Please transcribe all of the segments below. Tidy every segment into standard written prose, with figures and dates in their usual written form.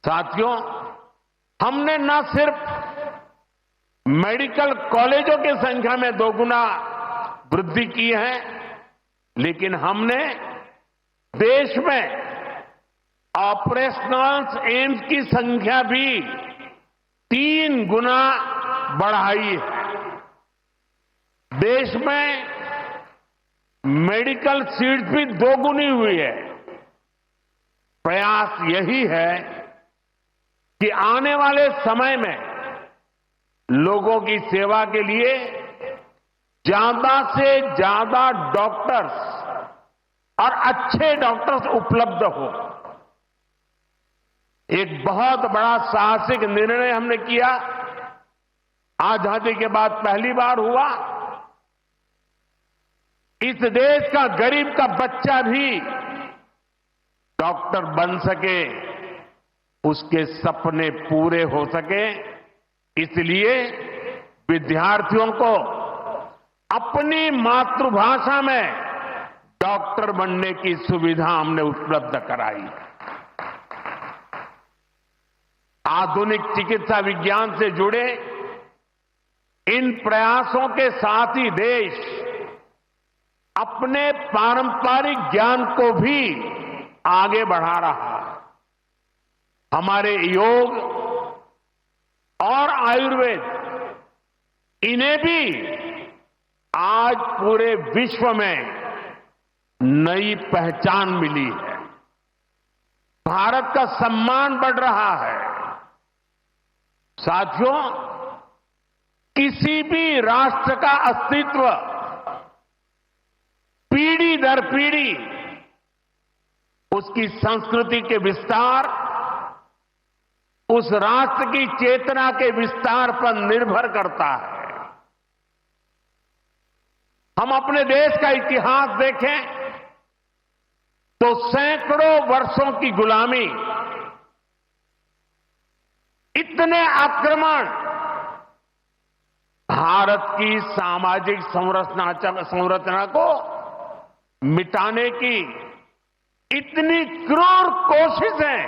साथियों, हमने न सिर्फ मेडिकल कॉलेजों की संख्या में दोगुना वृद्धि की है, लेकिन हमने देश में ऑपरेशनल एम्स की संख्या भी 3 गुना बढ़ाई है। देश में मेडिकल सीट्स भी दोगुनी हुई है। प्रयास यही है कि आने वाले समय में लोगों की सेवा के लिए ज्यादा से ज्यादा डॉक्टर्स और अच्छे डॉक्टर्स उपलब्ध हो। एक बहुत बड़ा साहसिक निर्णय हमने किया। आजादी के बाद पहली बार हुआ, इस देश का गरीब का बच्चा भी डॉक्टर बन सके, उसके सपने पूरे हो सके, इसलिए विद्यार्थियों को अपनी मातृभाषा में डॉक्टर बनने की सुविधा हमने उपलब्ध कराई। आधुनिक चिकित्सा विज्ञान से जुड़े इन प्रयासों के साथ ही देश अपने पारंपरिक ज्ञान को भी आगे बढ़ा रहा है। हमारे योग और आयुर्वेद, इन्हें भी आज पूरे विश्व में नई पहचान मिली है। भारत का सम्मान बढ़ रहा है। साथियों, किसी भी राष्ट्र का अस्तित्व पीढ़ी दर पीढ़ी उसकी संस्कृति के विस्तार, उस राष्ट्र की चेतना के विस्तार पर निर्भर करता है। हम अपने देश का इतिहास देखें तो सैकड़ों वर्षों की गुलामी, इतने आक्रमण, भारत की सामाजिक संरचना को मिटाने की इतनी क्रूर कोशिशें,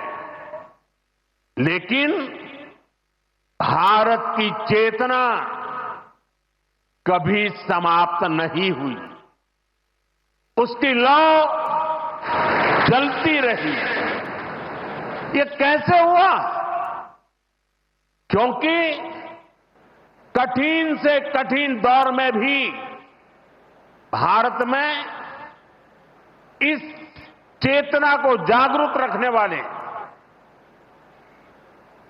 लेकिन भारत की चेतना कभी समाप्त नहीं हुई। उसकी लौ जलती रही। ये कैसे हुआ? क्योंकि कठिन से कठिन दौर में भी भारत में इस चेतना को जागरूक रखने वाले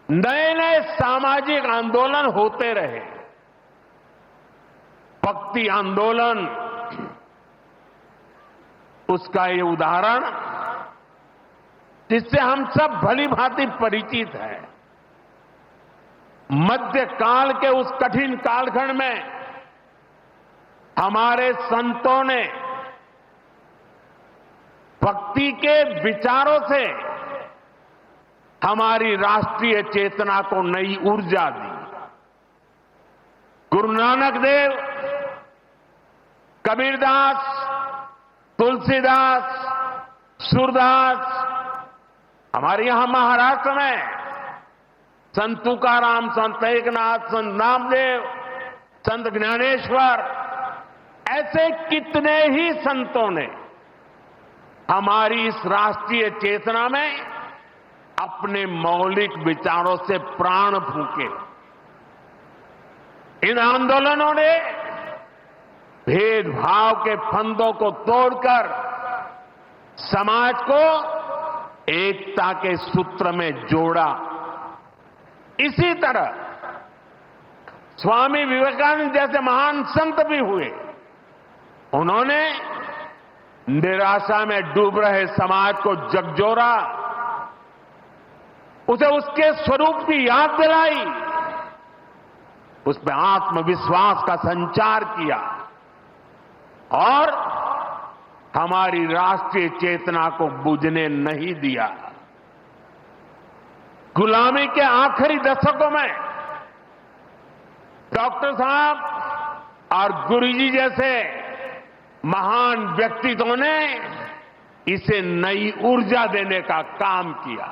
नए नए सामाजिक आंदोलन होते रहे। भक्ति आंदोलन, उसका ये उदाहरण जिससे हम सब भली भांति परिचित हैं। मध्यकाल के उस कठिन कालखंड में हमारे संतों ने भक्ति के विचारों से हमारी राष्ट्रीय चेतना को नई ऊर्जा दी। गुरु नानक देव, कबीरदास, तुलसीदास, सूरदास, हमारे यहां महाराष्ट्र में संत तुकाराम, संत एकनाथ, संत नामदेव, संत ज्ञानेश्वर, ऐसे कितने ही संतों ने हमारी इस राष्ट्रीय चेतना में अपने मौलिक विचारों से प्राण फूंके। इन आंदोलनों ने भेदभाव के फंदों को तोड़कर समाज को एकता के सूत्र में जोड़ा। इसी तरह स्वामी विवेकानंद जैसे महान संत भी हुए। उन्होंने निराशा में डूब रहे समाज को झकझोरा, उसे उसके स्वरूप की याद दिलाई, उसमें आत्मविश्वास का संचार किया और हमारी राष्ट्रीय चेतना को बुझने नहीं दिया। गुलामी के आखिरी दशकों में डॉक्टर साहब और गुरुजी जैसे महान व्यक्तित्वों ने इसे नई ऊर्जा देने का काम किया।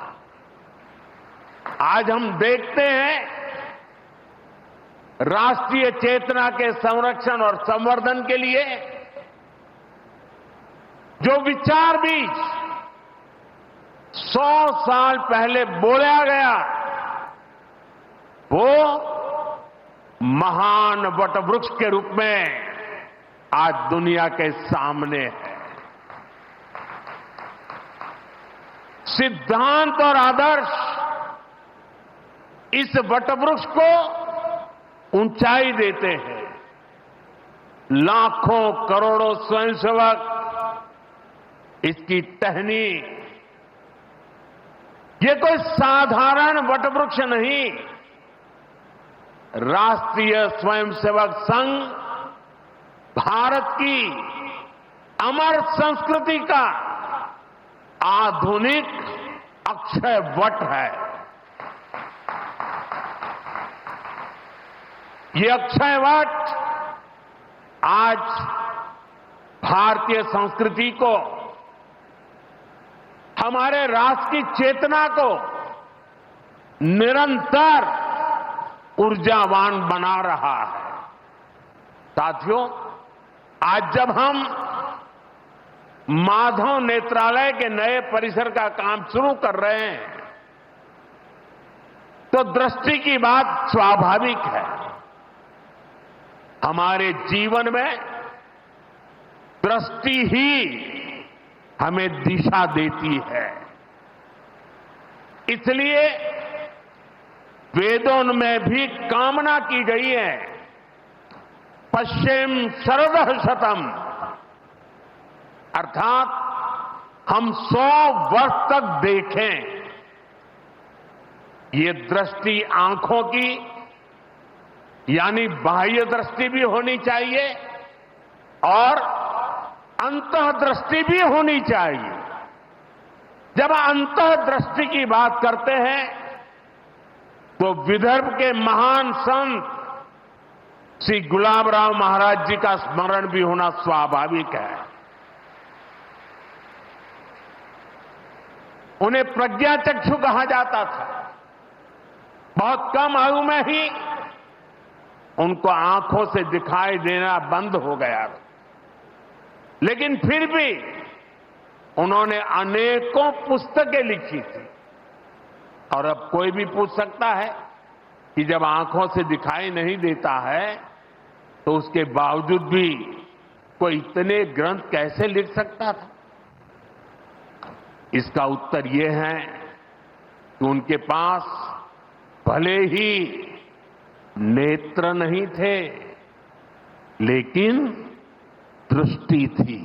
आज हम देखते हैं राष्ट्रीय चेतना के संरक्षण और संवर्धन के लिए जो विचार बीज 100 साल पहले बोला गया, वो महान वटवृक्ष के रूप में आज दुनिया के सामने है। सिद्धांत और आदर्श इस वटवृक्ष को ऊंचाई देते हैं। लाखों करोड़ों स्वयंसेवक इसकी टहनी, ये कोई साधारण वटवृक्ष नहीं, राष्ट्रीय स्वयंसेवक संघ भारत की अमर संस्कृति का आधुनिक अक्षय वट है। ये अक्षय वट आज भारतीय संस्कृति को, हमारे राष्ट्र की चेतना को निरंतर ऊर्जावान बना रहा है। साथियों, आज जब हम माधव नेत्रालय के नए परिसर का काम शुरू कर रहे हैं, तो दृष्टि की बात स्वाभाविक है। हमारे जीवन में दृष्टि ही हमें दिशा देती है। इसलिए वेदों में भी कामना की गई है, पश्चिम शरदः शतम, अर्थात हम 100 वर्ष तक देखें। ये दृष्टि आंखों की यानी बाह्य दृष्टि भी होनी चाहिए और अंतः दृष्टि भी होनी चाहिए। जब अंतः दृष्टि की बात करते हैं तो विदर्भ के महान संत श्री गुलाबराव महाराज जी का स्मरण भी होना स्वाभाविक है। उन्हें प्रज्ञाचक्षु कहा जाता था। बहुत कम आयु में ही उनको आंखों से दिखाई देना बंद हो गया, लेकिन फिर भी उन्होंने अनेकों पुस्तकें लिखी थी। और अब कोई भी पूछ सकता है कि जब आंखों से दिखाई नहीं देता है तो उसके बावजूद भी कोई इतने ग्रंथ कैसे लिख सकता था? इसका उत्तर यह है कि उनके पास भले ही नेत्र नहीं थे, लेकिन दृष्टि थी।